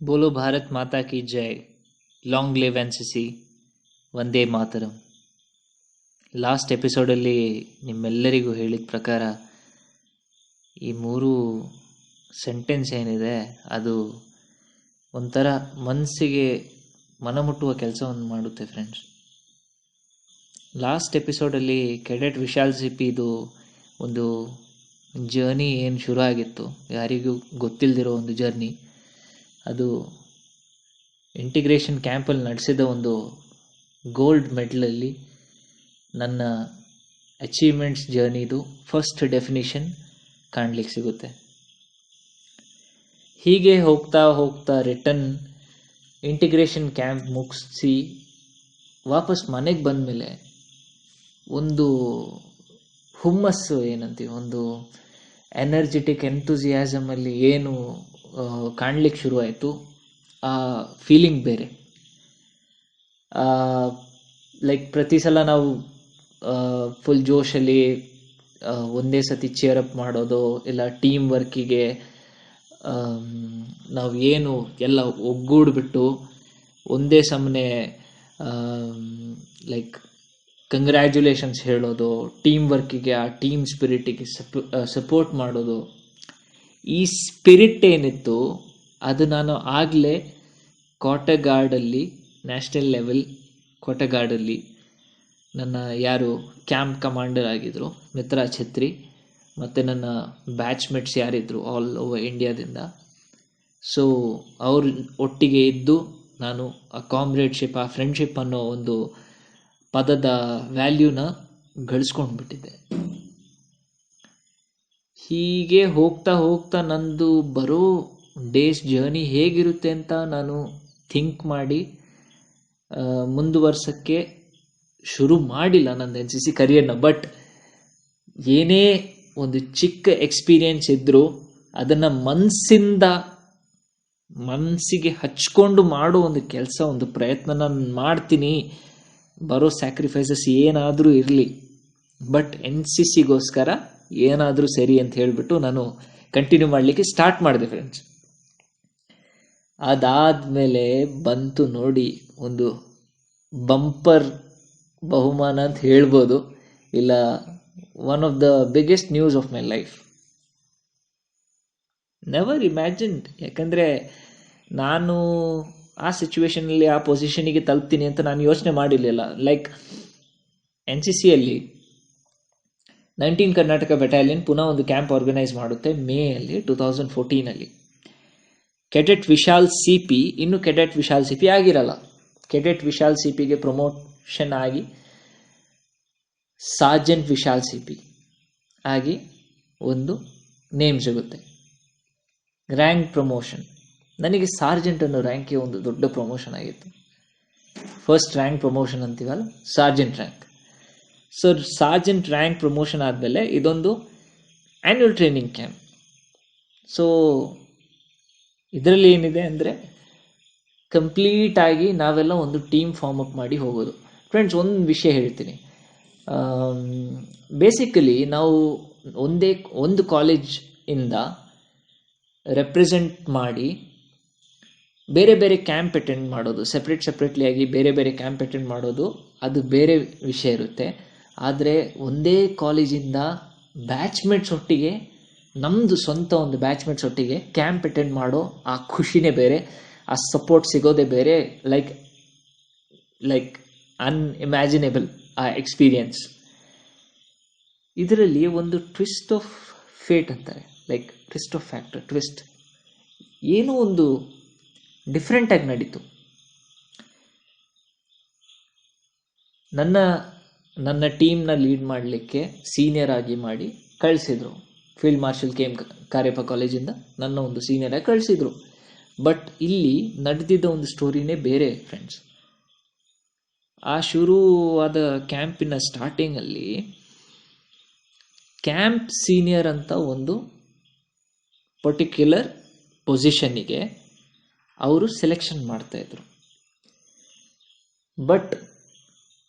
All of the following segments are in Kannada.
बोलो भारत माता की जय. Long live NCC. Vande Mataram. Last ಎಪಿಸೋಡಲ್ಲಿ ನಿಮ್ಮೆಲ್ಲರಿಗೂ ಹೇಳಿದ ಪ್ರಕಾರ ಈ ಮೂರು ಸೆಂಟೆನ್ಸ್ ಏನಿದೆ ಅದು ಒಂಥರ ಮನಸ್ಸಿಗೆ ಮನಮುಟ್ಟುವ ಕೆಲಸವನ್ನು ಮಾಡುತ್ತೆ ಫ್ರೆಂಡ್ಸ್. ಲಾಸ್ಟ್ ಎಪಿಸೋಡಲ್ಲಿ ಕೆಡೆಟ್ ವಿಶಾಲ್ ಸಿಪಿದು ಒಂದು ಜರ್ನಿ ಏನು ಶುರು ಆಗಿತ್ತು, ಯಾರಿಗೂ ಗೊತ್ತಿಲ್ಲದಿರೋ ಒಂದು ಜರ್ನಿ, ಅದು ಇಂಟಿಗ್ರೇಷನ್ ಕ್ಯಾಂಪಲ್ಲಿ ನಡೆಸಿದ ಒಂದು ಗೋಲ್ಡ್ ಮೆಡಲಲ್ಲಿ ನನ್ನ ಅಚೀವ್ಮೆಂಟ್ಸ್ ಜರ್ನಿದು ಫಸ್ಟ್ ಡೆಫಿನಿಷನ್ ಕಾಣಲಿಕ್ಕೆ ಸಿಗುತ್ತೆ. ಹೀಗೆ ಹೋಗ್ತಾ ಹೋಗ್ತಾ ರಿಟರ್ನ್ ಇಂಟಿಗ್ರೇಷನ್ ಕ್ಯಾಂಪ್ ಮುಗಿಸಿ ವಾಪಸ್ ಮನೆಗೆ ಬಂದಮೇಲೆ ಒಂದು ಹುಮ್ಮಸ್ಸು ಏನಂತೀವಿ, ಒಂದು ಎನರ್ಜೆಟಿಕ್ ಎಂಥೂಸಿಯಾಸಮಲ್ಲಿ ಏನು ಕಾಣಲಿಕ್ಕೆ ಶುರುವಾಯಿತು, ಆ ಫೀಲಿಂಗ್ ಬೇರೆ. ಲೈಕ್ ಪ್ರತಿ ಸಲ ನಾವು ಫುಲ್ ಜೋಶಲ್ಲಿ ಒಂದೇ ಸತಿ ಚೇರಪ್ ಮಾಡೋದು, ಇಲ್ಲ ಟೀಮ್ ವರ್ಕಿಗೆ ನಾವು ಏನು ಎಲ್ಲ ಒಗ್ಗೂಡ್ಬಿಟ್ಟು ಒಂದೇ ಸಮನೆ ಲೈಕ್ ಕಂಗ್ರ್ಯಾಚುಲೇಷನ್ಸ್ ಹೇಳೋದು, ಟೀಮ್ ವರ್ಕಿಗೆ, ಆ ಟೀಮ್ ಸ್ಪಿರಿಟಿಗೆ ಸಪೋರ್ಟ್ ಮಾಡೋದು, ಈ ಸ್ಪಿರಿಟ್ ಏನಿತ್ತು ಅದು ನಾನು ಆಗಲೇ ಕೋಟೆಗಾರ್ಡಲ್ಲಿ, ನ್ಯಾಷನಲ್ ಲೆವೆಲ್ ಕೋಟೆಗಾರ್ಡಲ್ಲಿ ನನ್ನ ಯಾರು ಕ್ಯಾಂಪ್ ಕಮಾಂಡರ್ ಆಗಿದ್ದರು ಮಿತ್ರ ಛತ್ರಿ ಮತ್ತು ನನ್ನ ಬ್ಯಾಚ್ಮೇಟ್ಸ್ ಯಾರಿದ್ದರು ಆಲ್ ಓವರ್ ಇಂಡಿಯಾದಿಂದ, ಸೊ ಅವ್ರ ಒಟ್ಟಿಗೆ ಇದ್ದು ನಾನು ಆ ಕಾಮ್ರೇಡ್ಶಿಪ್, ಆ ಫ್ರೆಂಡ್ಶಿಪ್ ಅನ್ನೋ ಒಂದು ಪದದ ವ್ಯಾಲ್ಯೂನ ಗಳಿಸ್ಕೊಂಡ್ಬಿಟ್ಟಿದ್ದೆ. ಹೀಗೆ ಹೋಗ್ತಾ ಹೋಗ್ತಾ ನಂದು ಬರೋ ಡೇಸ್ ಜರ್ನಿ ಹೇಗಿರುತ್ತೆ ಅಂತ ನಾನು ಥಿಂಕ್ ಮಾಡಿ ಮುಂದುವರ್ಸೋಕ್ಕೆ ಶುರು ಮಾಡಿಲ್ಲ ನನ್ನ ಎನ್ ಸಿ ಸಿ ಕರಿಯರ್ನ. ಬಟ್ ಏನೇ ಒಂದು ಚಿಕ್ಕ ಎಕ್ಸ್ಪೀರಿಯೆನ್ಸ್ ಇದ್ದರೂ ಅದನ್ನು ಮನಸ್ಸಿಗೆ ಹಚ್ಕೊಂಡು ಮಾಡೋ ಒಂದು ಕೆಲಸ, ಒಂದು ಪ್ರಯತ್ನ ನಾನು ಮಾಡ್ತೀನಿ. ಬರೋ ಸ್ಯಾಕ್ರಿಫೈಸಸ್ ಏನಾದರೂ ಇರಲಿ, ಬಟ್ ಎನ್ ಸಿ ಸಿಗೋಸ್ಕರ ಏನಾದರೂ ಸರಿ ಅಂತ ಹೇಳಿಬಿಟ್ಟು ನಾನು ಕಂಟಿನ್ಯೂ ಮಾಡಲಿಕ್ಕೆ ಸ್ಟಾರ್ಟ್ ಮಾಡಿದೆ ಫ್ರೆಂಡ್ಸ್. ಅದಾದಮೇಲೆ ಬಂತು ನೋಡಿ ಒಂದು ಬಂಪರ್ ಬಹುಮಾನ ಅಂತ ಹೇಳ್ಬೋದು, ಇಲ್ಲ one of the biggest news of my life. Never imagined. ಯಾಕಂದರೆ ನಾನು ಆ ಸಿಚುವೇಶನಲ್ಲಿ, ಆ ಪೊಸಿಷನಿಗೆ ತಲುಪ್ತೀನಿ ಅಂತ ನಾನು ಯೋಚನೆ ಮಾಡಿರಲಿಲ್ಲ. ಲೈಕ್ ಎನ್ ಸಿ ಸಿಯಲ್ಲಿ 19 ಕರ್ನಾಟಕ ಬೆಟಾಲಿಯನ್ ಪುನಃ ಒಂದು ಕ್ಯಾಂಪ್ ಆರ್ಗನೈಸ್ ಮಾಡುತ್ತೆ ಮೇಯಲ್ಲಿ 2014. ಕೆಡೆಟ್ ವಿಶಾಲ್ ಸಿ ಪಿ ಇನ್ನು ಕೆಡೆಟ್ ವಿಶಾಲ್ ಸಿ ಪಿ ಆಗಿರಲ್ಲ. ಕೆಡೆಟ್ ವಿಶಾಲ್ ಸಿ ಪಿಗೆ ಪ್ರಮೋಷನ್ ಆಗಿ ಸಾರ್ಜೆಂಟ್ ವಿಶಾಲ್ ಸಿ ಪಿ ಆಗಿ ಒಂದು ನೇಮ್ ಸಿಗುತ್ತೆ, ರ್ಯಾಂಕ್ ಪ್ರಮೋಷನ್. ನನಗೆ ಸಾರ್ಜೆಂಟ್ ಅನ್ನೋ ರ್ಯಾಂಕ್ಗೆ ಒಂದು ದೊಡ್ಡ ಪ್ರಮೋಷನ್ ಆಗಿತ್ತು. ಫಸ್ಟ್ ರ್ಯಾಂಕ್ ಪ್ರಮೋಷನ್ ಅಂತೀವಲ್ಲ, sergeant rank. So sergeant rank promotion ಆದಮೇಲೆ ಇದೊಂದು ಆ್ಯನ್ಯುವಲ್ ಟ್ರೈನಿಂಗ್ ಕ್ಯಾಂಪ್. ಸೊ ಇದರಲ್ಲಿ ಏನಿದೆ ಅಂದರೆ ಕಂಪ್ಲೀಟಾಗಿ ನಾವೆಲ್ಲ ಒಂದು ಟೀಮ್ ಫಾರ್ಮ್ ಅಪ್ ಮಾಡಿ ಹೋಗೋದು. ಫ್ರೆಂಡ್ಸ್, ಒಂದು ವಿಷಯ ಹೇಳ್ತೀನಿ. ಬೇಸಿಕಲಿ ನಾವು ಒಂದು ಕಾಲೇಜಿಂದ ರೆಪ್ರೆಸೆಂಟ್ ಮಾಡಿ ಬೇರೆ ಬೇರೆ ಕ್ಯಾಂಪ್ ಅಟೆಂಡ್ ಮಾಡೋದು, ಸೆಪ್ರೇಟ್ಲಿ ಆಗಿ ಬೇರೆ ಬೇರೆ ಕ್ಯಾಂಪ್ ಅಟೆಂಡ್ ಮಾಡೋದು, ಅದು ಬೇರೆ ವಿಷಯ ಇರುತ್ತೆ. ಆದರೆ ಒಂದೇ ಕಾಲೇಜಿಂದ ಬ್ಯಾಚ್ಮೇಟ್ಸ್ ಒಟ್ಟಿಗೆ, ನಮ್ಮದು ಸ್ವಂತ ಒಂದು ಬ್ಯಾಚ್ಮೇಟ್ಸ್ ಒಟ್ಟಿಗೆ ಕ್ಯಾಂಪ್ ಅಟೆಂಡ್ ಮಾಡೋ ಆ ಖುಷಿನೇ ಬೇರೆ, ಆ ಸಪೋರ್ಟ್ ಸಿಗೋದೇ ಬೇರೆ. ಲೈಕ್ ಅನ್ಇಮ್ಯಾಜಿನೇಬಲ್ ಆ ಎಕ್ಸ್ಪೀರಿಯನ್ಸ್. ಇದರಲ್ಲಿ ಒಂದು ಟ್ವಿಸ್ಟ್ ಆಫ್ ಫೇಟ್ ಅಂತಾರೆ, like twist of factor, twist ಏನೋ ಒಂದು ಡಿಫ್ರೆಂಟಾಗಿ ನಡೀತು. ನನ್ನ ಟೀಮ್ನ ಲೀಡ್ ಮಾಡಲಿಕ್ಕೆ ಸೀನಿಯರ್ ಆಗಿ ಮಾಡಿ ಕಳಿಸಿದ್ರು. Field marshal K M Cariappa ಕಾಲೇಜಿಂದ ನನ್ನ ಒಂದು ಸೀನಿಯರಾಗಿ ಕಳಿಸಿದ್ರು. ಬಟ್ ಇಲ್ಲಿ ನಡೆದಿದ್ದ ಒಂದು ಸ್ಟೋರಿನೇ ಬೇರೆ ಫ್ರೆಂಡ್ಸ್. ಆ ಶುರುವಾದ ಕ್ಯಾಂಪಿನ ಸ್ಟಾರ್ಟಿಂಗಲ್ಲಿ ಕ್ಯಾಂಪ್ ಸೀನಿಯರ್ ಅಂತ ಒಂದು ಪರ್ಟಿಕ್ಯುಲರ್ ಪೊಸಿಷನ್ನಿಗೆ ಅವರು ಸೆಲೆಕ್ಷನ್ ಮಾಡ್ತಾಯಿದ್ರು. ಬಟ್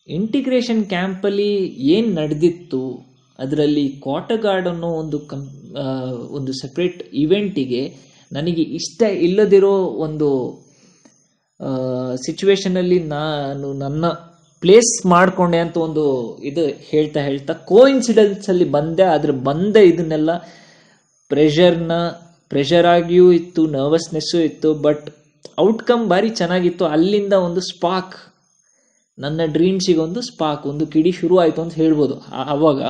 ಇಂಟಿಗ್ರೇಷನ್ ಕ್ಯಾಂಪಲ್ಲಿ ಏನು ನಡೆದಿತ್ತು, ಅದರಲ್ಲಿ ಕೋಟೆಗಾರ್ಡ್ ಅನ್ನೋ ಒಂದು ಸೆಪ್ರೇಟ್ ಇವೆಂಟಿಗೆ ನನಗೆ ಇಷ್ಟ ಇಲ್ಲದಿರೋ ಒಂದು ಸಿಚುವೇಶನಲ್ಲಿ ನಾನು ನನ್ನ ಪ್ಲೇಸ್ ಮಾಡಿಕೊಂಡೆ ಅಂತ ಒಂದು ಇದು ಹೇಳ್ತಾ ಕೋಇನ್ಸಿಡೆನ್ಸಲ್ಲಿ ಬಂದೆ. ಆದರೆ ಬಂದೆ ಇದನ್ನೆಲ್ಲ ಪ್ರೆಷರ್ ಆಗಿಯೂ ಇತ್ತು, ನರ್ವಸ್ನೆಸ್ಸು ಇತ್ತು, ಬಟ್ ಔಟ್ಕಮ್ ಭಾರಿ ಚೆನ್ನಾಗಿತ್ತು. ಅಲ್ಲಿಂದ ಒಂದು ಸ್ಪಾರ್ಕ್, ನನ್ನ ಡ್ರೀಮ್ಸಿಗೆ ಒಂದು ಸ್ಪಾರ್ಕ್, ಒಂದು ಕಿಡಿ ಶುರು ಆಯಿತು ಅಂತ ಹೇಳ್ಬೋದು. ಆವಾಗ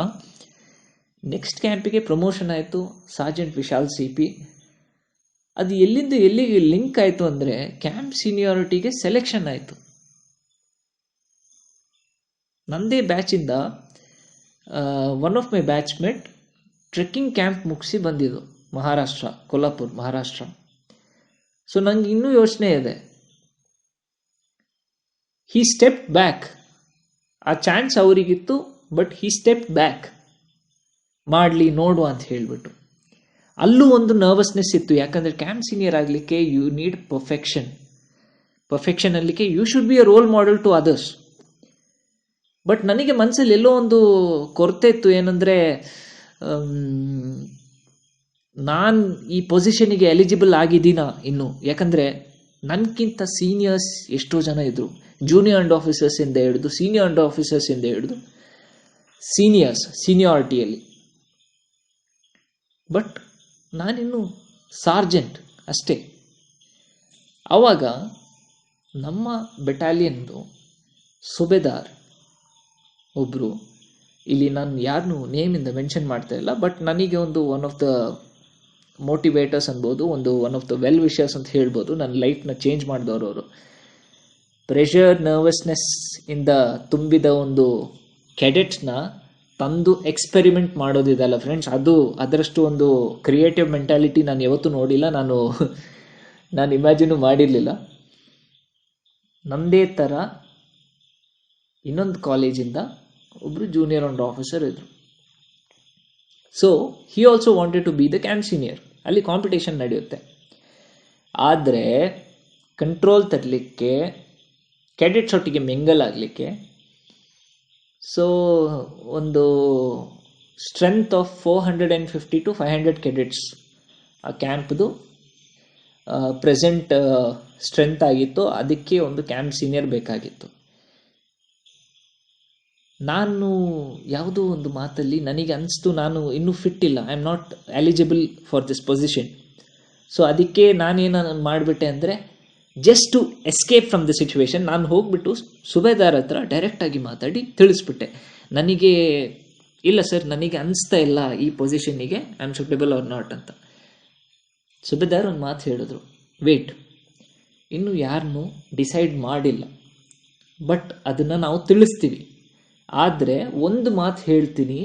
ನೆಕ್ಸ್ಟ್ ಕ್ಯಾಂಪಿಗೆ ಪ್ರಮೋಷನ್ ಆಯಿತು, ಸಾರ್ಜೆಂಟ್ ವಿಶಾಲ್ CP. ಅದು ಎಲ್ಲಿಂದ ಎಲ್ಲಿಗೆ ಲಿಂಕ್ ಆಯಿತು ಅಂದರೆ ಕ್ಯಾಂಪ್ ಸೀನಿಯಾರಿಟಿಗೆ ಸೆಲೆಕ್ಷನ್ ಆಯಿತು. ನಂದೇ ಬ್ಯಾಚಿಂದ one of my batchmate trekking camp ಮುಗಿಸಿ ಬಂದಿದ್ದು ಮಹಾರಾಷ್ಟ್ರ, ಕೊಲ್ಹಾಪುರ್ ಮಹಾರಾಷ್ಟ್ರ. ಸೊ ನಂಗೆ ಇನ್ನೂ ಯೋಚನೆ ಇದೆ, ಹಿ ಸ್ಟೆಪ್ ಬ್ಯಾಕ್. ಆ ಚಾನ್ಸ್ ಅವರಿಗಿತ್ತು, ಬಟ್ ಹಿ ಸ್ಟೆಪ್ ಬ್ಯಾಕ್, ಮಾಡಲಿ ನೋಡುವ ಅಂತ ಹೇಳಿಬಿಟ್ಟು. ಅಲ್ಲೂ ಒಂದು ನರ್ವಸ್ನೆಸ್ ಇತ್ತು, ಯಾಕಂದರೆ ಕ್ಯಾಂಪ್ ಸೀನಿಯರ್ ಆಗಲಿಕ್ಕೆ ಯು ನೀಡ್ ಪರ್ಫೆಕ್ಷನ್ ಅಲ್ಲಿಕ್ಕೆ you should be a role model to others. But ನನಗೆ ಮನಸ್ಸಲ್ಲಿ ಎಲ್ಲೋ ಒಂದು ಕೊರತೆ ಇತ್ತು, ಏನಂದರೆ ನಾನು ಈ ಪೊಸಿಷನಿಗೆ ಎಲಿಜಿಬಲ್ ಆಗಿದ್ದೀನಾ ಇನ್ನು. ಯಾಕಂದರೆ ನನಗಿಂತ ಸೀನಿಯರ್ಸ್ ಎಷ್ಟೋ ಜನ ಇದ್ದರು, ಜೂನಿಯರ್ ಅಂಡ್ ಆಫೀಸರ್ಸಿಂದ ಹಿಡಿದು ಸೀನಿಯರ್ ಅಂಡ್ ಆಫೀಸರ್ಸಿಂದ ಹಿಡಿದು ಸೀನಿಯಾರಿಟಿಯಲ್ಲಿ. ಬಟ್ ನಾನಿನ್ನು ಸಾರ್ಜೆಂಟ್ ಅಷ್ಟೇ. ಆವಾಗ ನಮ್ಮ ಬೆಟಾಲಿಯನ್ದು ಸುಬೇದಾರ್ ಒಬ್ಬರು, ಇಲ್ಲಿ ನಾನು ಯಾರನ್ನೂ ನೇಮಿಂದ ಮೆನ್ಷನ್ ಮಾಡ್ತಾ ಇಲ್ಲ, ಬಟ್ ನನಗೆ ಒಂದು ಒನ್ ಆಫ್ ದ ಮೋಟಿವೇಟರ್ಸ್ ಅನ್ಬೋದು, one of the well wishers ಅಂತ ಹೇಳ್ಬೋದು. ನನ್ನ ಲೈಫ್ನ ಚೇಂಜ್ ಮಾಡಿದವರು ಅವರು. ಪ್ರೆಷರ್, ನರ್ವಸ್ನೆಸ್ ಇಂದ ತುಂಬಿದ ಒಂದು ಕೆಡೆಟ್ಸ್ನ ತಂದು ಎಕ್ಸ್ಪೆರಿಮೆಂಟ್ ಮಾಡೋದಿದೆಲ್ಲ ಫ್ರೆಂಡ್ಸ್, ಅದರಷ್ಟು ಒಂದು ಕ್ರಿಯೇಟಿವ್ ಮೆಂಟಾಲಿಟಿ ನಾನು ಯಾವತ್ತೂ ನೋಡಿಲ್ಲ, ನಾನು ಇಮ್ಯಾಜಿನು ಮಾಡಿರಲಿಲ್ಲ. ನಮ್ಮದೇ ಥರ ಇನ್ನೊಂದು ಕಾಲೇಜಿಂದ ಒಬ್ಬರು ಜೂನಿಯರ್ ಅಂಡ್ ಆಫೀಸರ್ ಇದ್ದರು. So he also wanted to be the camp senior. ಅಲ್ಲಿ ಕಾಂಪಿಟೇಷನ್ ನಡೆಯುತ್ತೆ. ಆದರೆ ಕಂಟ್ರೋಲ್ ತರಲಿಕ್ಕೆ, ಕ್ಯಾಡೆಟ್ಸ್ ಒಟ್ಟಿಗೆ ಮಿಂಗಲ್ ಆಗಲಿಕ್ಕೆ, ಸೊ ಒಂದು ಸ್ಟ್ರೆಂತ್ ಆಫ್ 450 to 500 ಕೆಡೆಟ್ಸ್ ಆ ಕ್ಯಾಂಪ್ದು ಪ್ರೆಸೆಂಟ್ ಸ್ಟ್ರೆಂತ್ ಆಗಿತ್ತು. ಅದಕ್ಕೆ ಒಂದು ಕ್ಯಾಂಪ್ ಸೀನಿಯರ್ ಬೇಕಾಗಿತ್ತು. ನಾನು ಯಾವುದೋ ಒಂದು ಮಾತಲ್ಲಿ ನನಗೆ ಅನಿಸ್ತು, ನಾನು ಇನ್ನೂ ಫಿಟ್ ಇಲ್ಲ, I am not eligible for this position. So ಅದಕ್ಕೆ ನಾನೇನು ಮಾಡಿಬಿಟ್ಟೆ ಅಂದರೆ, just to escape from the situation, ನಾನು ಹೋಗ್ಬಿಟ್ಟು ಸುಬೇದಾರ್ ಹತ್ರ ಡೈರೆಕ್ಟಾಗಿ ಮಾತಾಡಿ ತಿಳಿಸ್ಬಿಟ್ಟೆ, ನನಗೆ ಇಲ್ಲ ಸರ್, ನನಗೆ ಅನಿಸ್ತಾ ಇಲ್ಲ ಈ ಪೊಸಿಷನ್ನಿಗೆ I am suitable or not ಅಂತ. ಸುಬೇದಾರ್ ಒಂದು ಮಾತು ಹೇಳಿದ್ರು, ವೇಟ್, ಇನ್ನೂ ಯಾರನ್ನೂ ಡಿಸೈಡ್ ಮಾಡಿಲ್ಲ, ಬಟ್ ಅದನ್ನು ನಾವು ತಿಳಿಸ್ತೀವಿ. ಆದರೆ ಒಂದು ಮಾತು ಹೇಳ್ತೀನಿ,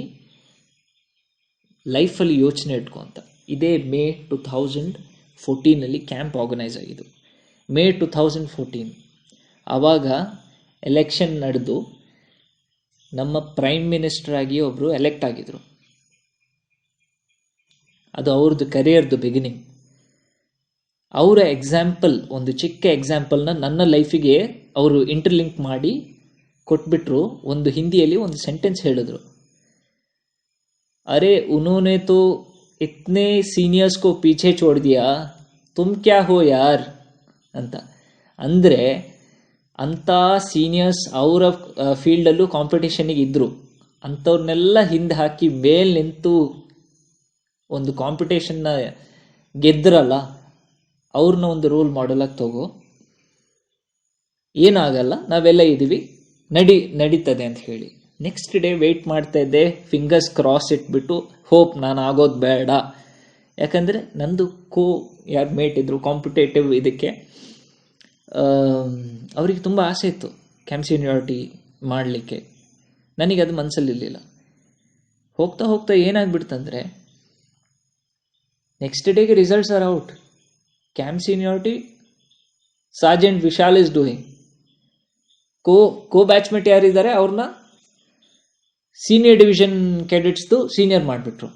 ಲೈಫಲ್ಲಿ ಯೋಚನೆ ಇಟ್ಕೊ ಅಂತ. ಇದೇ ಮೇ 2014 ಕ್ಯಾಂಪ್ ಆರ್ಗನೈಸ್ ಆಗಿದ್ದು. ಮೇ 2014 ಆವಾಗ ಎಲೆಕ್ಷನ್ ನಡೆದು ನಮ್ಮ ಪ್ರೈಮ್ ಮಿನಿಸ್ಟರ್ ಆಗಿ ಒಬ್ಬರು ಎಲೆಕ್ಟ್ ಆಗಿದ್ರು. ಅದು ಅವ್ರದ್ದು ಕರಿಯರ್ದು ಬಿಗಿನಿಂಗ್. ಅವರ ಎಕ್ಸಾಂಪಲ್, ಒಂದು ಚಿಕ್ಕ ಎಕ್ಸಾಂಪಲ್ನ ನನ್ನ ಲೈಫಿಗೆ ಅವರು ಇಂಟರ್ಲಿಂಕ್ ಮಾಡಿ ಕೊಟ್ಬಿಟ್ರು. ಒಂದು ಹಿಂದಿಯಲ್ಲಿ ಒಂದು ಸೆಂಟೆನ್ಸ್ ಹೇಳಿದ್ರು, ಅರೆ ಉನ್ಹೋನೆ ತೋ ಇತ್ನೇ ಸೀನಿಯರ್ಸ್ ಕೋ ಪೀಛೆ ಚೋಡ್ ದಿಯಾ, ತುಮ್ ಕ್ಯಾ ಹೋ ಯಾರ್ ಅಂತ. ಅಂದರೆ ಅಂಥ ಸೀನಿಯರ್ಸ್ ಅವರ ಫೀಲ್ಡಲ್ಲೂ ಕಾಂಪಿಟೇಷನಿಗೆ ಇದ್ದರು, ಅಂಥವ್ರನ್ನೆಲ್ಲ ಹಿಂದೆ ಹಾಕಿ ಮೇಲೆ ನಿಂತು ಒಂದು ಕಾಂಪಿಟೇಷನ್ನ ಗೆದ್ರಲ್ಲ, ಅವ್ರನ್ನ ಒಂದು ರೋಲ್ ಮಾಡೆಲಾಗಿ ತಗೋ, ಏನಾಗಲ್ಲ, ನಾವೆಲ್ಲ ಇದ್ದೀವಿ, ನಡೀತದೆ ಅಂತ ಹೇಳಿ. ನೆಕ್ಸ್ಟ್ ಡೇ ವೆಯ್ಟ್ ಮಾಡ್ತಾ ಇದ್ದೆ, ಫಿಂಗರ್ಸ್ ಕ್ರಾಸ್ ಇಟ್ಬಿಟ್ಟು, ಹೋಪ್ ನಾನು ಆಗೋದು ಬೇಡ. ಯಾಕಂದರೆ ನಂದು ಯಾರು ಮೇಟ್ ಇದ್ರು ಕಾಂಪಿಟೇಟಿವ್ ಇದಕ್ಕೆ, ಅವರಿಗೆ ತುಂಬ ಆಸೆ ಇತ್ತು ಕ್ಯಾಂಪ್ ಸೀನಿಯಾರಿಟಿ ಮಾಡಲಿಕ್ಕೆ. ನನಗೆ ಅದು ಮನಸ್ಸಲ್ಲಿರಲಿಲ್ಲ. ಹೋಗ್ತಾ ಹೋಗ್ತಾ ಏನಾಗ್ಬಿಡ್ತಂದರೆ, ನೆಕ್ಸ್ಟ್ ಡೇಗೆ results are out. Camp seniority sergeant Vishal is doing. Co batchmate ಯಾರಿದ್ದಾರೆ ಅವ್ರನ್ನ ಸೀನಿಯರ್ ಡಿವಿಷನ್ ಕ್ಯಾಡೆಟ್ಸ್ದು ಸೀನಿಯರ್ ಮಾಡಿಬಿಟ್ರು.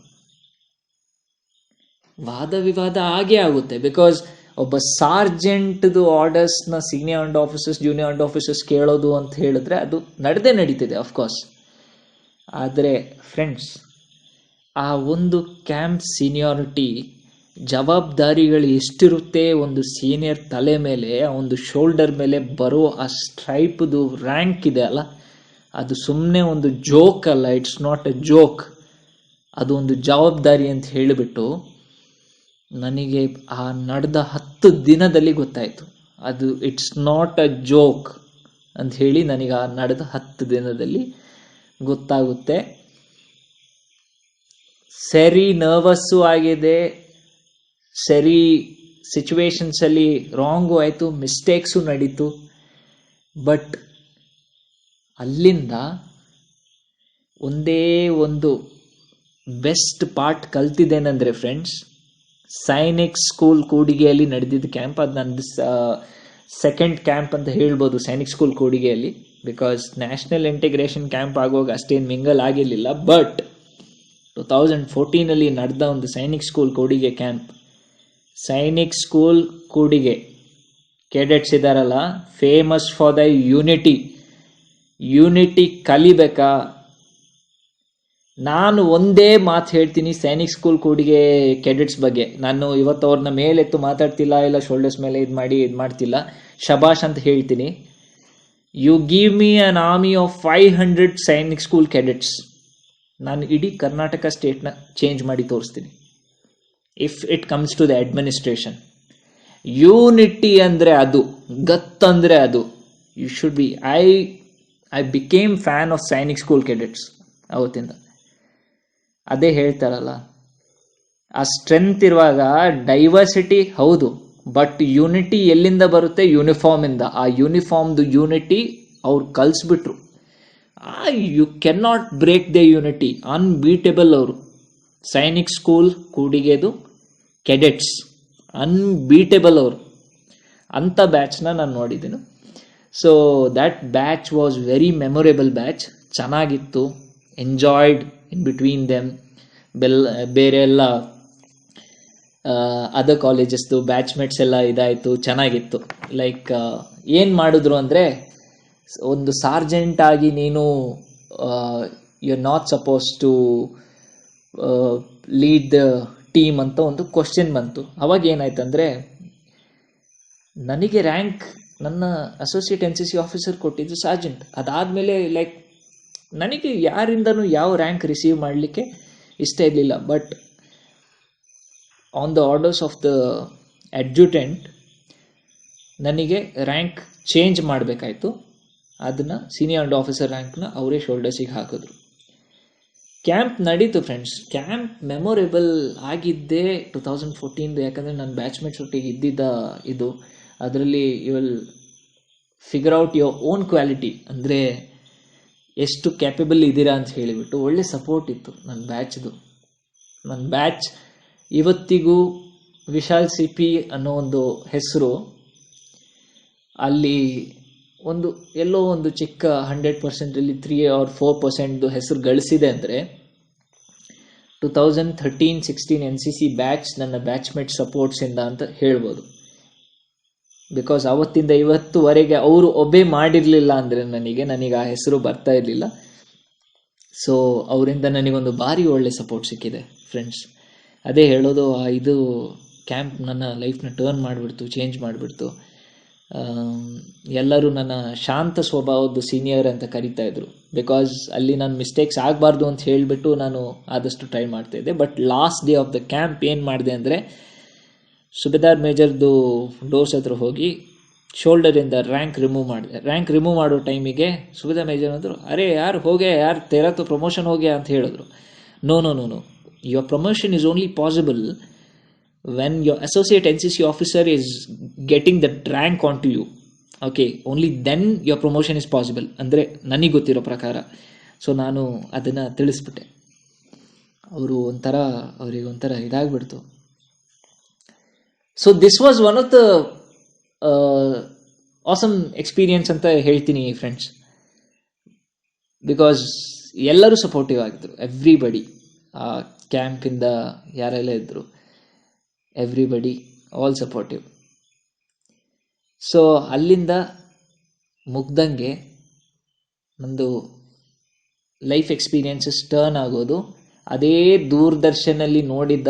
ವಾದ ವಿವಾದ ಆಗೇ ಆಗುತ್ತೆ, ಬಿಕಾಸ್ ಒಬ್ಬ ಸಾರ್ಜೆಂಟ್ದು ಆರ್ಡರ್ಸ್ನ senior and officers, junior and officers ಕೇಳೋದು ಅಂತ ಹೇಳಿದ್ರೆ ಅದು ನಡೀತಿದೆ ಆಫ್ಕೋರ್ಸ್. ಆದರೆ ಫ್ರೆಂಡ್ಸ್, ಆ ಒಂದು ಕ್ಯಾಂಪ್ ಸೀನಿಯಾರಿಟಿ ಜವಾಬ್ದಾರಿಗಳು ಎಷ್ಟಿರುತ್ತೆ ಒಂದು ಸೀನಿಯರ್ ತಲೆ ಮೇಲೆ, ಒಂದು ಶೋಲ್ಡರ್ ಮೇಲೆ ಬರೋ ಆ ಸ್ಟ್ರೈಪ್ದು ರ್ಯಾಂಕ್ ಇದೆ ಅಲ್ಲ, ಅದು ಸುಮ್ಮನೆ ಒಂದು ಜೋಕ್ ಅಲ್ಲ, ಇಟ್ಸ್ ನಾಟ್ ಎ ಜೋಕ್, ಅದು ಒಂದು ಜವಾಬ್ದಾರಿ ಅಂತ ಹೇಳಿಬಿಟ್ಟು ನನಗೆ ಆ ನಡೆದ 10 ದಿನದಲ್ಲಿ ಗೊತ್ತಾಯಿತು. ಅದು ಇಟ್ಸ್ ನಾಟ್ ಅ ಜೋಕ್ ಅಂತ ಹೇಳಿ ನನಗೆ ಆ ನಡೆದ 10 ದಿನದಲ್ಲಿ ಗೊತ್ತಾಗುತ್ತೆ. ಸರಿ ನರ್ವಸ್ಸು ಆಗಿದೆ, ಸರಿ ಸಿಚುವೇಶನ್ಸಲ್ಲಿ ರಾಂಗು ಆಯಿತು, ಮಿಸ್ಟೇಕ್ಸು ನಡೀತು. ಬಟ್ ಅಲ್ಲಿಂದ ಒಂದೇ ಒಂದು ಬೆಸ್ಟ್ ಪಾರ್ಟ್ ಕಲ್ತಿದ್ದೇನೆಂದರೆ ಫ್ರೆಂಡ್ಸ್, ಸೈನಿಕ್ ಸ್ಕೂಲ್ ಕೂಡಿಗೆಯಲ್ಲಿ ನಡೆದಿದ್ದ ಕ್ಯಾಂಪ್, ಅದು ನಂದು ಸೆಕೆಂಡ್ ಕ್ಯಾಂಪ್ ಅಂತ ಹೇಳ್ಬೋದು ಸೈನಿಕ್ ಸ್ಕೂಲ್ ಕೂಡಿಗೆಯಲ್ಲಿ. ಬಿಕಾಸ್ ನ್ಯಾಷನಲ್ ಇಂಟಿಗ್ರೇಷನ್ ಕ್ಯಾಂಪ್ ಆಗುವಾಗ ಅಷ್ಟೇನು ಮಿಂಗಲ್ ಆಗಿರಲಿಲ್ಲ. ಬಟ್ 2014 ನಡೆದ ಒಂದು Sainik school Kudige camp, Sainik school Kudige cadets ಇದ್ದಾರಲ್ಲ, ಫೇಮಸ್ ಫಾರ್ ದ ಯೂನಿಟಿ ಕಲಿಬೇಕಾ? ನಾನು ಒಂದೇ ಮಾತು ಹೇಳ್ತೀನಿ ಸೈನಿಕ್ ಸ್ಕೂಲ್ ಕೂಡಿಗೆ ಕೆಡೆಟ್ಸ್ ಬಗ್ಗೆ. ನಾನು ಇವತ್ತು ಅವ್ರನ್ನ ಮೇಲೆತ್ತು ಮಾತಾಡ್ತಿಲ್ಲ, ಇಲ್ಲ ಶೋಲ್ಡರ್ಸ್ ಮೇಲೆ ಇದು ಮಾಡ್ತಿಲ್ಲ, ಶಬಾಷ್ ಅಂತ ಹೇಳ್ತೀನಿ. You give me an army of 500 Sainik school cadets, ನಾನು ಇಡೀ ಕರ್ನಾಟಕ ಸ್ಟೇಟ್ನ ಚೇಂಜ್ ಮಾಡಿ ತೋರಿಸ್ತೀನಿ. If it comes to the administration, unity ಅಂದರೆ ಅದು, ಗತ್ತಂದರೆ ಅದು. You should be. I became fan of Sainik school cadets ಅವತ್ತಿಂದ. ಅದೇ ಹೇಳ್ತಾರಲ್ಲ, ಆ ಸ್ಟ್ರೆಂತ್ ಇರುವಾಗ ಡೈವರ್ಸಿಟಿ ಹೌದು, ಬಟ್ ಯೂನಿಟಿ ಎಲ್ಲಿಂದ ಬರುತ್ತೆ? ಯೂನಿಫಾರ್ಮಿಂದ. ಆ ಯೂನಿಫಾರ್ಮ್ದು ಯೂನಿಟಿ ಅವ್ರು ಕಲಿಸ್ಬಿಟ್ರು. You can not break the unity, unbeatable ಅವರು. ಸೈನಿಕ್ ಸ್ಕೂಲ್ ಕೂಡಿಗೆದು ಕೆಡೆಟ್ಸ್ ಅನ್ಬೀಟೇಬಲ್ ಅವರು. ಅಂಥ ಬ್ಯಾಚ್ನ ನಾನು ನೋಡಿದ್ದೀನಿ. So that batch was very memorable batch. ಚೆನ್ನಾಗಿತ್ತು, ಎಂಜಾಯ್ಡ್ ಇನ್ ಬಿಟ್ವೀನ್ ದೆಮ್. ಬೇರೆ ಎಲ್ಲ ಅದರ್ ಕಾಲೇಜಸ್ದು ಬ್ಯಾಚ್ಮೇಟ್ಸ್ ಎಲ್ಲ ಇದಾಯಿತು, ಚೆನ್ನಾಗಿತ್ತು. ಲೈಕ್ ಏನು ಮಾಡಿದ್ರು ಅಂದರೆ, ಒಂದು ಸಾರ್ಜೆಂಟ್ ಆಗಿ ನೀನು you are not suppose to lead the team ಅಂತ ಒಂದು ಕ್ವಶನ್ ಬಂತು. ಅವಾಗ ಏನಾಯ್ತಂದರೆ, ನನಗೆ ರ್ಯಾಂಕ್ ನನ್ನ ಅಸೋಸಿಯೇಟ್ NCC ಆಫೀಸರ್ ಕೊಟ್ಟಿದ್ದು ಸಾರ್ಜೆಂಟ್. ಅದಾದಮೇಲೆ ಲೈಕ್ ನನಗೆ ಯಾರಿಂದನೂ ಯಾವ ರ್ಯಾಂಕ್ ರಿಸೀವ್ ಮಾಡಲಿಕ್ಕೆ ಇಷ್ಟ ಇರಲಿಲ್ಲ. But on the orders of the adjutant ನನಗೆ ರ್ಯಾಂಕ್ ಚೇಂಜ್ ಮಾಡಬೇಕಾಯಿತು. ಅದನ್ನು ಸೀನಿಯರ್ ಆಫೀಸರ್ ರ್ಯಾಂಕ್ನ ಅವರೇ ಶೋಲ್ಡರ್ಸಿಗೆ ಹಾಕಿದ್ರು. ಕ್ಯಾಂಪ್ ನಡೀತು ಫ್ರೆಂಡ್ಸ್. ಕ್ಯಾಂಪ್ ಮೆಮೊರೇಬಲ್ ಆಗಿದ್ದೇ 2014, ಯಾಕಂದರೆ ನನ್ನ ಬ್ಯಾಚ್ಮೇಟ್ಸ್ ಒಟ್ಟಿಗೆ ಇದ್ದಿದ್ದ ಇದು. ಅದರಲ್ಲಿ you will figure out your own quality, ಅಂದರೆ ಎಷ್ಟು ಕ್ಯಾಪಬಲ್ ಇದ್ದೀರಾ ಅಂತ ಹೇಳಿಬಿಟ್ಟು. ಒಳ್ಳೆ ಸಪೋರ್ಟ್ ಇತ್ತು ನನ್ನ ಬ್ಯಾಚ್ದು. ನನ್ನ ಬ್ಯಾಚ್ ಇವತ್ತಿಗೂ ವಿಶಾಲ್ CP ಅನ್ನೋ ಒಂದು ಹೆಸರು ಅಲ್ಲಿ ಒಂದು ಎಲ್ಲೋ ಒಂದು ಚಿಕ್ಕ 100%ಅಲ್ಲಿ 3 or 4% ಹೆಸರು ಗಳಿಸಿದೆ ಅಂದರೆ 2013-16 NCC ಬ್ಯಾಚ್ ನನ್ನ ಬ್ಯಾಚ್ಮೇಟ್ ಸಪೋರ್ಟ್ಸಿಂದ ಅಂತ ಹೇಳ್ಬೋದು. ಬಿಕಾಸ್ ಅವತ್ತಿಂದ ಇವತ್ತುವರೆಗೆ ಅವರು ಒಬೇ ಮಾಡಿರಲಿಲ್ಲ ಅಂದರೆ ನನಗೆ ಆ ಹೆಸರು ಬರ್ತಾ ಇರಲಿಲ್ಲ. ಸೊ ಅವರಿಂದ ನನಗೊಂದು ಭಾರಿ ಒಳ್ಳೆ ಸಪೋರ್ಟ್ ಸಿಕ್ಕಿದೆ ಫ್ರೆಂಡ್ಸ್. ಅದೇ ಹೇಳೋದು, ಇದು ಕ್ಯಾಂಪ್ ನನ್ನ ಲೈಫ್ನ ಟರ್ನ್ ಮಾಡಿಬಿಡ್ತು, ಚೇಂಜ್ ಮಾಡಿಬಿಡ್ತು. ಎಲ್ಲರೂ ನನ್ನ ಶಾಂತ ಸ್ವಭಾವದ್ದು ಸೀನಿಯರ್ ಅಂತ ಕರೀತಾ ಇದ್ರು. ಬಿಕಾಸ್ ಅಲ್ಲಿ ನಾನು ಮಿಸ್ಟೇಕ್ಸ್ ಆಗಬಾರ್ದು ಅಂತ ಹೇಳಿಬಿಟ್ಟು ನಾನು ಆದಷ್ಟು ಟ್ರೈ ಮಾಡ್ತಾಯಿದ್ದೆ. But last day of the camp ಏನು ಮಾಡಿದೆ ಅಂದರೆ, ಸುಬೇದಾರ್ ಮೇಜರ್ದು ಡೋರ್ಸ್ ಹತ್ರ ಹೋಗಿ ಶೋಲ್ಡರಿಂದ ರ್ಯಾಂಕ್ ರಿಮೂವ್ ಮಾಡಿದೆ. ರ್ಯಾಂಕ್ ರಿಮೂವ್ ಮಾಡೋ ಟೈಮಿಗೆ ಸುಬೇದಾರ್ ಮೇಜರ್ ಅಂದರು, ಅರೆ ಯಾರು ಹೋಗೆ, ಯಾರು ತೇರಾ ತೋ ಪ್ರಮೋಷನ್ ಹೋಗೆ ಅಂತ ಹೇಳಿದ್ರು. No, your promotion is only possible when your associate NCC officer is getting that rank onto you. Okay, only then your promotion is possible ಅಂದರೆ ನನಗೆ ಗೊತ್ತಿರೋ ಪ್ರಕಾರ. ಸೊ ನಾನು ಅದನ್ನು ತಿಳಿಸ್ಬಿಟ್ಟೆ. ಅವರಿಗೆ ಒಂಥರ ಇದಾಗ್ಬಿಡ್ತು. So this was one of the awesome experience ಅಂತ ಹೇಳ್ತೀನಿ ಫ್ರೆಂಡ್ಸ್. ಬಿಕಾಸ್ ಎಲ್ಲರೂ ಸಪೋರ್ಟಿವ್ ಆಗಿದ್ರು, ಎವ್ರಿಬಡಿ. ಆ ಕ್ಯಾಂಪಿಂದ ಯಾರೆಲ್ಲ ಇದ್ದರು, ಎವ್ರಿಬಡಿ, ಆಲ್ ಸಪೋರ್ಟಿವ್. ಸೊ ಅಲ್ಲಿಂದ ಮುಗ್ದಂಗೆ ನಂದು ಲೈಫ್ ಎಕ್ಸ್ಪೀರಿಯನ್ಸಸ್ ಟರ್ನ್ ಆಗೋದು ಅದೇ ದೂರದರ್ಶನಲ್ಲಿ ನೋಡಿದ್ದ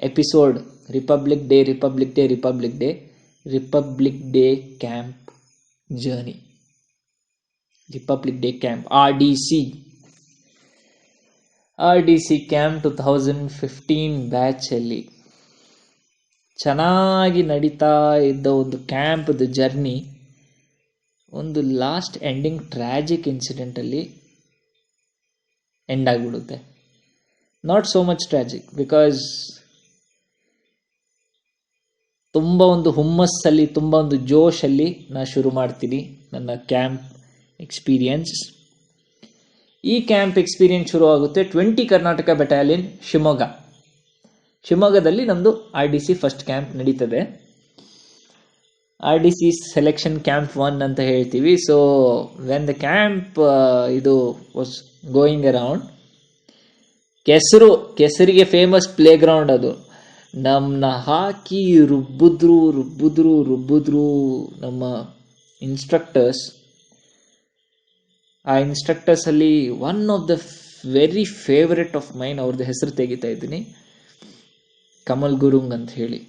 episode republic day camp journey, republic day camp R D C camp 2015 ಬ್ಯಾಚಲ್ಲಿ ಚೆನ್ನಾಗಿ ನಡೀತಾ ಇದ್ದ ಒಂದು ಕ್ಯಾಂಪ್ದು ಜರ್ನಿ ಒಂದು ಲಾಸ್ಟ್ ಎಂಡಿಂಗ್ ಟ್ರ್ಯಾಜಿಕ್ ಇನ್ಸಿಡೆಂಟಲ್ಲಿ ಎಂಡ್ ಆಗಿಬಿಡುತ್ತೆ. Not so much tragic, because ತುಂಬ ಒಂದು ಹುಮ್ಮಸ್ಸಲ್ಲಿ, ತುಂಬ ಒಂದು ಜೋಶಲ್ಲಿ ನಾನು ಶುರು ಮಾಡ್ತೀನಿ ನನ್ನ ಕ್ಯಾಂಪ್ ಎಕ್ಸ್ಪೀರಿಯನ್ಸ್. ಈ ಕ್ಯಾಂಪ್ ಎಕ್ಸ್ಪೀರಿಯನ್ಸ್ ಶುರು ಆಗುತ್ತೆ 20 ಕರ್ನಾಟಕ ಬೆಟಾಲಿಯನ್ ಶಿವಮೊಗ್ಗದಲ್ಲಿ ನಮ್ಮದು R D C first camp ನಡೀತದೆ. R D C selection camp 1 ಅಂತ ಹೇಳ್ತೀವಿ. ಸೊ ವೆನ್ ದ ಕ್ಯಾಂಪ್ ಇದು ವಾಸ್ ಗೋಯಿಂಗ್ ಅರೌಂಡ್, ಕೆಸರಿಗೆ ಫೇಮಸ್ ಪ್ಲೇ ಗ್ರೌಂಡ್ ಅದು. ನಮ್ಮನ್ನ ಹಾಕಿ ರುಬ್ಬಿದ್ರು ನಮ್ಮ ಇನ್ಸ್ಟ್ರಕ್ಟರ್ಸ್. ಆ ಇನ್ಸ್ಟ್ರಕ್ಟರ್ಸಲ್ಲಿ one of the very favourite of mine, ಅವ್ರದ್ದು ಹೆಸರು ತೆಗಿತಾ ಇದ್ದೀನಿ, ಕಮಲ್ ಗುರುಂಗ್ ಅಂತ ಹೇಳಿ,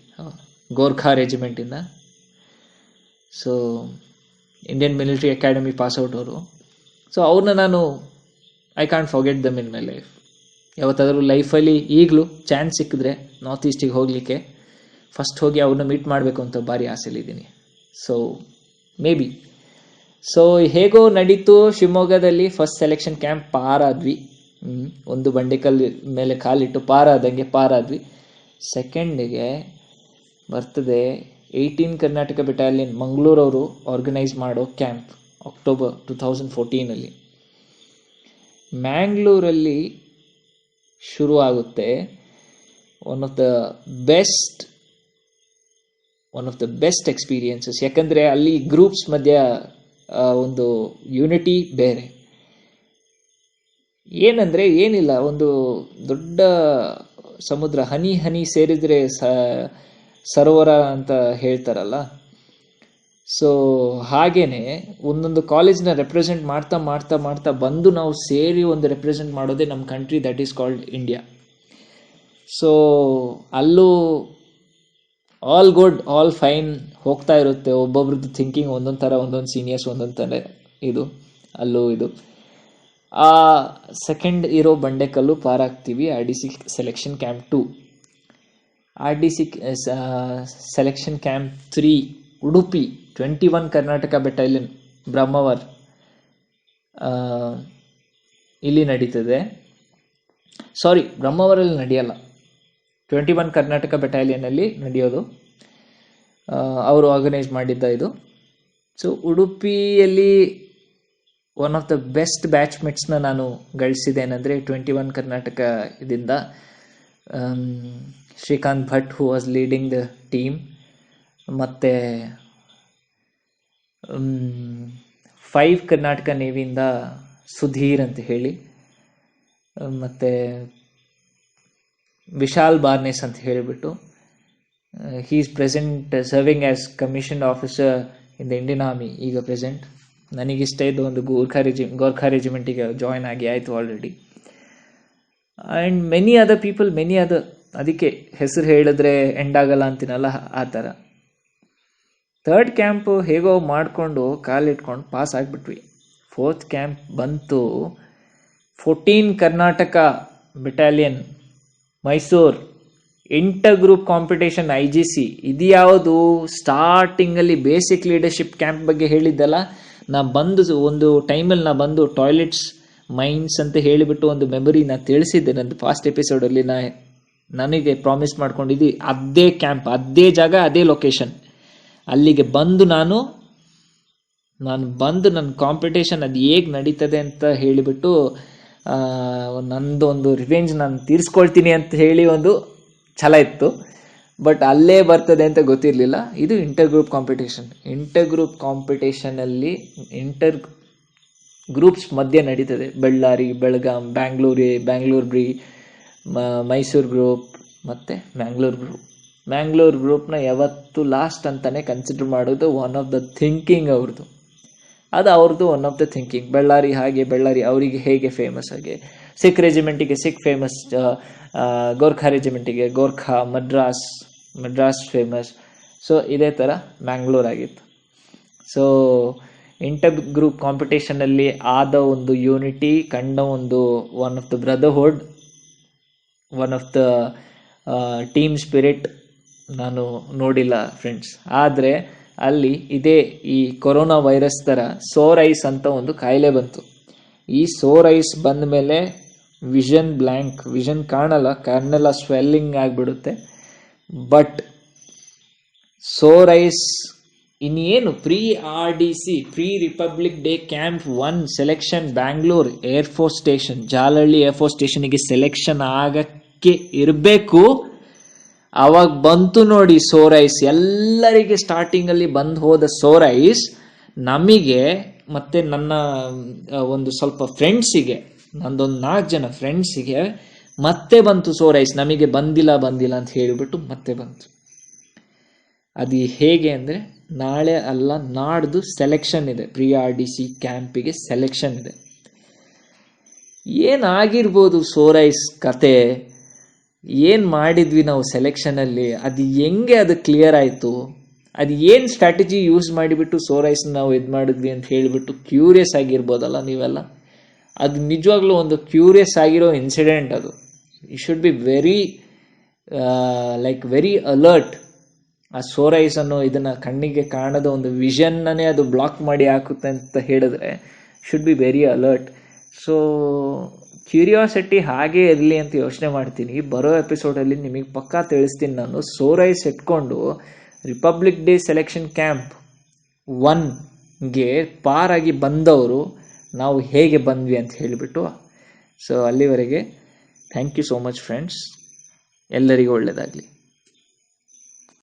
ಗೋರ್ಖಾ ರೆಜಿಮೆಂಟಿಂದ. So Indian military academy pass out ಅವರು. ಸೊ ಅವ್ರನ್ನ ನಾನು I can't forget dum in my life. ಯಾವತ್ತಾದರೂ ಲೈಫಲ್ಲಿ ಈಗಲೂ ಚಾನ್ಸ್ ಸಿಕ್ಕಿದ್ರೆ ನಾರ್ತ್ ಈಸ್ಟಿಗೆ ಹೋಗಲಿಕ್ಕೆ ಫಸ್ಟ್ ಹೋಗಿ ಅವ್ರನ್ನ ಮೀಟ್ ಮಾಡಬೇಕು ಅಂತ ಭಾರಿ ಆಸೆಲಿದ್ದೀನಿ. ಸೊ ಮೇ ಬಿ ಹೇಗೋ ನಡೀತು ಶಿವಮೊಗ್ಗದಲ್ಲಿ ಫಸ್ಟ್ ಸೆಲೆಕ್ಷನ್ ಕ್ಯಾಂಪ್ ಪಾರಾದ್ವಿ. ಒಂದು ಬಂಡೆಕಲ್ಲು ಮೇಲೆ ಕಾಲಿಟ್ಟು ಪಾರಾದ್ವಿ. ಸೆಕೆಂಡಿಗೆ ಬರ್ತದೆ 18 ಕರ್ನಾಟಕ ಬೆಟಾಲಿಯನ್ ಮಂಗಳೂರವರು ಆರ್ಗನೈಸ್ ಮಾಡೋ ಕ್ಯಾಂಪ್ ಅಕ್ಟೋಬರ್ 2014 ಮ್ಯಾಂಗ್ಳೂರಲ್ಲಿ ಶುರು ಆಗುತ್ತೆ. One of the best experiences. ಯಾಕಂದರೆ ಅಲ್ಲಿ ಗ್ರೂಪ್ಸ್ ಮಧ್ಯ ಒಂದು ಯೂನಿಟಿ ಬೇರೆ. ಏನಂದರೆ ಏನಿಲ್ಲ, ಒಂದು ದೊಡ್ಡ ಸಮುದ್ರ, ಹನಿ ಸೇರಿದರೆ ಸರೋವರ ಅಂತ ಹೇಳ್ತಾರಲ್ಲ. ಸೊ ಹಾಗೇನೆ ಒಂದೊಂದು ಕಾಲೇಜ್ನ ರೆಪ್ರೆಸೆಂಟ್ ಮಾಡ್ತಾ ಬಂದು ನಾವು ಸೇರಿ ಒಂದು ರೆಪ್ರೆಸೆಂಟ್ ಮಾಡೋದೇ ನಮ್ಮ country, that is called India. So ಅಲ್ಲೂ ಆಲ್ ಗುಡ್, ಆಲ್ ಫೈನ್ ಹೋಗ್ತಾ ಇರುತ್ತೆ. ಒಬ್ಬೊಬ್ರದ್ದು ಥಿಂಕಿಂಗ್ ಒಂದೊಂದು ಥರ, ಒಂದೊಂದು ಸೀನಿಯರ್ಸ್ ಒಂದೊಂದು ಥರ ಇದು. ಅಲ್ಲೂ ಇದು ಆ ಸೆಕೆಂಡ್ ಇರೋ ಬಂಡೆಕಲ್ಲು ಪಾರಾಗ್ತೀವಿ. R D C selection camp 2, R D C selection camp 3 Udupi 21 Karnataka battalion Brahmavar ಇಲ್ಲಿ ನಡೀತದೆ. ಬ್ರಹ್ಮಾವರಲ್ಲಿ ನಡೆಯಲ್ಲ, 21 ಕರ್ನಾಟಕ ಬೆಟಾಲಿಯನಲ್ಲಿ ನಡೆಯೋದು. ಅವರು ಆರ್ಗನೈಸ್ ಮಾಡಿದ್ದ ಇದು. ಸೊ ಉಡುಪಿಯಲ್ಲಿ ಒನ್ ಆಫ್ ದ ಬೆಸ್ಟ್ ಬ್ಯಾಚ್ಮೇಟ್ಸ್ನ ನಾನು ಗಳಿಸಿದ್ದೇನೆಂದರೆ 21 ಕರ್ನಾಟಕ ಇದರಿಂದ Srikanth Bhat, who was leading the team, ಮತ್ತು 5 ಕರ್ನಾಟಕ ನೇವಿಯಿಂದ ಸುಧೀರ್ ಅಂತ ಹೇಳಿ, ಮತ್ತು ವಿಶಾಲ್ ಬಾರ್ನೆಸ್ ಅಂತ ಹೇಳಿಬಿಟ್ಟು, he is present serving as commissioned officer in the Indian army ಈಗ ಪ್ರೆಸೆಂಟ್. ನನಗಿಷ್ಟ ಇದ್ದು ಒಂದು ಗೋರ್ಖಾ ರೆಜಿಮೆಂಟಿಗೆ ಜಾಯ್ನ್ ಆಗಿ ಆಯಿತು ಆಲ್ರೆಡಿ. ಆ್ಯಂಡ್ ಮೆನಿ ಅದರ್ ಅದಕ್ಕೆ ಹೆಸರು ಹೇಳಿದ್ರೆ ಎಂಡ್ ಆಗಲ್ಲ ಅಂತೀನಲ್ಲ, ಆ ಥರ. ಥರ್ಡ್ ಕ್ಯಾಂಪು ಹೇಗೋ ಮಾಡಿಕೊಂಡು ಕಾಲಿಟ್ಕೊಂಡು ಪಾಸ್ ಆಗಿಬಿಟ್ವಿ. ಫೋರ್ತ್ ಕ್ಯಾಂಪ್ ಬಂತು, 14 Karnataka battalion Mysuru inter group competition IGC. ಇದು ಯಾವುದು ಸ್ಟಾರ್ಟಿಂಗಲ್ಲಿ ಬೇಸಿಕ್ ಲೀಡರ್ಶಿಪ್ ಕ್ಯಾಂಪ್ ಬಗ್ಗೆ ಹೇಳಿದ್ದಲ್ಲ, ಒಂದು ಟೈಮಲ್ಲಿ ಟಾಯ್ಲೆಟ್ಸ್ ಮೈನ್ಸ್ ಅಂತ ಹೇಳಿಬಿಟ್ಟು ಒಂದು ಮೆಮೊರಿ ತಿಳಿಸಿದ್ದೆ ನಂದು ಫಾಸ್ಟ್ ಎಪಿಸೋಡಲ್ಲಿ. ನನಗೆ ಪ್ರಾಮಿಸ್ ಮಾಡ್ಕೊಂಡಿದ್ದು ಅದೇ ಕ್ಯಾಂಪ್, ಅದೇ ಜಾಗ, ಅದೇ ಲೊಕೇಶನ್. ಅಲ್ಲಿಗೆ ಬಂದು ನಾನು ನನ್ನ ಕಾಂಪಿಟೇಷನ್ ಅದು ಹೇಗೆ ನಡೀತದೆ ಅಂತ ಹೇಳಿಬಿಟ್ಟು ನಂದು ಒಂದು ರಿವೆಂಜ್ ನಾನು ತೀರಿಸ್ಕೊಳ್ತೀನಿ ಅಂತ ಹೇಳಿ ಒಂದು ಛಲ ಇತ್ತು. ಬಟ್ ಅಲ್ಲೇ ಬರ್ತದೆ ಅಂತ ಗೊತ್ತಿರಲಿಲ್ಲ. ಇದು ಇಂಟರ್ ಗ್ರೂಪ್ ಕಾಂಪಿಟೇಷನಲ್ಲಿ ಇಂಟರ್ ಗ್ರೂಪ್ಸ್ ಮಧ್ಯೆ ನಡೀತದೆ. ಬಳ್ಳಾರಿ, ಬೆಳಗಾಂ, ಬ್ಯಾಂಗ್ಳೂರ್ ಬ್ರಿ, ಮೈಸೂರು ಗ್ರೂಪ್ ಮತ್ತು ಮ್ಯಾಂಗ್ಳೂರ್ ಗ್ರೂಪ್ನ ಯಾವತ್ತು ಲಾಸ್ಟ್ ಅಂತಲೇ ಕನ್ಸಿಡರ್ ಮಾಡೋದು ಒನ್ ಆಫ್ ದ ಥಿಂಕಿಂಗ್ ಅವ್ರದ್ದು. ಅದು ಅವ್ರದ್ದು one of the thinking. Ballari ಅವರಿಗೆ ಹೇಗೆ ಫೇಮಸ್, ಹಾಗೆ ಸಿಖ್ ರೆಜಿಮೆಂಟಿಗೆ ಸಿಖ್ ಫೇಮಸ್, ಗೋರ್ಖಾ ರೆಜಿಮೆಂಟಿಗೆ ಗೋರ್ಖಾ, ಮದ್ರಾಸ್, ಮಡ್ರಾಸ್ ಫೇಮಸ್. ಸೊ ಇದೇ ಥರ ಮ್ಯಾಂಗ್ಳೂರ್ ಆಗಿತ್ತು. ಸೊ ಇಂಟರ್ ಗ್ರೂಪ್ ಕಾಂಪಿಟೇಷನಲ್ಲಿ ಆದ ಒಂದು ಯೂನಿಟಿ, ಕಂಡ ಒಂದು one of the brotherhood, one of the team spirit ನಾನು ನೋಡಿಲ್ಲ ಫ್ರೆಂಡ್ಸ್. ಆದರೆ ಅಲ್ಲಿ ಇದೇ ಈ ಕೊರೋನಾ ವೈರಸ್ ಥರ ಸೋರ್ ಐಸ್ ಅಂತ ಒಂದು ಕಾಯಿಲೆ ಬಂತು. ಈ ಸೋರ್ ಐಸ್ ಬಂದ ಮೇಲೆ ವಿಷನ್ ಬ್ಲ್ಯಾಂಕ್, ವಿಷನ್ ಕಾಣಲ್ಲ, ಕಣ್ಣೆಲ್ಲ ಸ್ವೆಲ್ಲಿಂಗ್ ಆಗಿಬಿಡುತ್ತೆ. ಬಟ್ ಸೋರ್ ಐಸ್ ಇನ್ನೇನು pre RDC, pre Republic day camp 1 selection Bangalore air force station, Jalahalli air force ಸ್ಟೇಷನ್ಗೆ ಸೆಲೆಕ್ಷನ್ ಆಗಕ್ಕೆ ಇರಬೇಕು. ಅವಾಗ ಬಂತು ನೋಡಿ ಸೋರ್ ಐಸ್. ಎಲ್ಲರಿಗೆ ಸ್ಟಾರ್ಟಿಂಗಲ್ಲಿ ಬಂದು ಹೋದ ಸೋರ್ ಐಸ್ ನಮಗೆ ಮತ್ತು ನನ್ನ ಒಂದು ಸ್ವಲ್ಪ ಫ್ರೆಂಡ್ಸಿಗೆ, ನಂದೊಂದು 4 ಜನ ಫ್ರೆಂಡ್ಸಿಗೆ ಮತ್ತೆ ಬಂತು ಸೋರ್ ಐಸ್. ನಮಗೆ ಬಂದಿಲ್ಲ ಅಂತ ಹೇಳಿಬಿಟ್ಟು ಮತ್ತೆ ಬಂತು. ಅದು ಹೇಗೆ ಅಂದರೆ, ನಾಳೆ ಅಲ್ಲ ನಾಡ್ದು ಸೆಲೆಕ್ಷನ್ ಇದೆ, ಪ್ರೀ RDC ಕ್ಯಾಂಪಿಗೆ ಸೆಲೆಕ್ಷನ್ ಇದೆ. ಏನಾಗಿರ್ಬೋದು ಸೋರ್ ಐಸ್ ಕತೆ, ಏನು ಮಾಡಿದ್ವಿ ನಾವು ಸೆಲೆಕ್ಷನಲ್ಲಿ, ಅದು ಹೆಂಗೆ ಅದು ಕ್ಲಿಯರ್ ಆಯಿತು, ಅದು ಏನು ಸ್ಟ್ರಾಟಜಿ ಯೂಸ್ ಮಾಡಿಬಿಟ್ಟು ಸೋರ್ ಐಸ್ನ ನಾವು ಇದು ಮಾಡಿದ್ವಿ ಅಂತ ಹೇಳಿಬಿಟ್ಟು ಕ್ಯೂರಿಯಸ್ ಆಗಿರ್ಬೋದಲ್ಲ ನೀವೆಲ್ಲ. ಅದು ನಿಜವಾಗ್ಲೂ ಒಂದು ಕ್ಯೂರಿಯಸ್ ಆಗಿರೋ ಇನ್ಸಿಡೆಂಟ್ ಅದು. You should be very very alert. ಆ ಸೋರ್ ಐಸ್ ಅನ್ನೋ ಇದನ್ನು ಕಣ್ಣಿಗೆ ಕಾಣದ ಒಂದು ವಿಷನ್ನನೇ ಅದು ಬ್ಲಾಕ್ ಮಾಡಿ ಹಾಕುತ್ತೆ ಅಂತ ಹೇಳಿದ್ರೆ should be very alert. So curiosity ಹಾಗೇ ಇರಲಿ ಅಂತ ಯೋಚನೆ ಮಾಡ್ತೀನಿ. ಬರೋ ಎಪಿಸೋಡಲ್ಲಿ ನಿಮಗೆ ಪಕ್ಕಾ ತಿಳಿಸ್ತೀನಿ ನಾನು. ಸೋರ್ ಐಸ್ ಇಟ್ಕೊಂಡು ರಿಪಬ್ಲಿಕ್ ಡೇ ಸೆಲೆಕ್ಷನ್ ಕ್ಯಾಂಪ್ 1ಗೆ ಪಾರಾಗಿ ಬಂದವರು ನಾವು ಹೇಗೆ ಬಂದ್ವಿ ಅಂತ ಹೇಳಿಬಿಟ್ಟು. ಸೊ ಅಲ್ಲಿವರೆಗೆ thank you so much friends. ಎಲ್ಲರಿಗೂ ಒಳ್ಳೆಯದಾಗಲಿ.